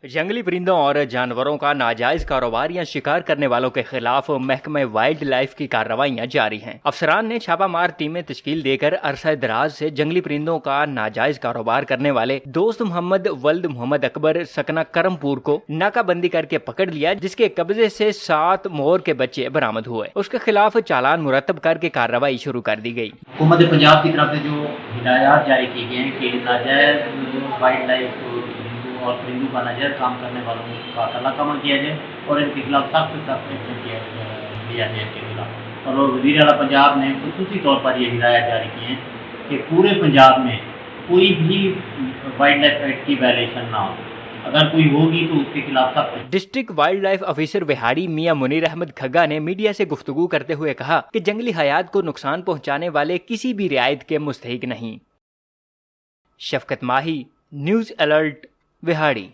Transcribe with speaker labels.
Speaker 1: جنگلی پرندوں اور جانوروں کا ناجائز کاروبار یا شکار کرنے والوں کے خلاف محکمہ وائلڈ لائف کی کارروائیاں جاری ہیں۔ افسران نے چھاپہ مار ٹیمیں تشکیل دے کر عرصہ دراز سے جنگلی پرندوں کا ناجائز کاروبار کرنے والے دوست محمد ولد محمد اکبر سکنہ کرم پور کو ناکہ بندی کر کے پکڑ لیا، جس کے قبضے سے 7 مور کے بچے برآمد ہوئے۔ اس کے خلاف چالان مرتب کر کے کارروائی شروع کر دی گئی۔
Speaker 2: حکومت پنجاب کی طرف سے جو ہدایات جاری کی گئی ہیں کہ ناجائز وائلڈ لائف اور پرندوں کا ناجائز کام کرنے والوں کا طلاق عمل کیا جائے اور ان کے خلاف سخت سے سخت ایکشن لیا جائے ان کے خلاف۔ اور وزیر اعلیٰ پنجاب نے خصوصی طور پر یہ ہدایات جاری کی ہیں کہ پورے پنجاب میں کوئی بھی وائلڈ لائف ایکٹ کی وائلیشن نہ ہو، اگر کوئی ہوگی تو اس کے خلاف سخت۔
Speaker 1: District wildlife officer Vehari Mian Munir Ahmad کھگا نے میڈیا سے گفتگو کرتے ہوئے کہا کہ جنگلی حیات کو نقصان پہنچانے والے کسی بھی رعایت کے مستحق نہیں۔ شفقت ماہی، نیوز الرٹ، وہاڑی۔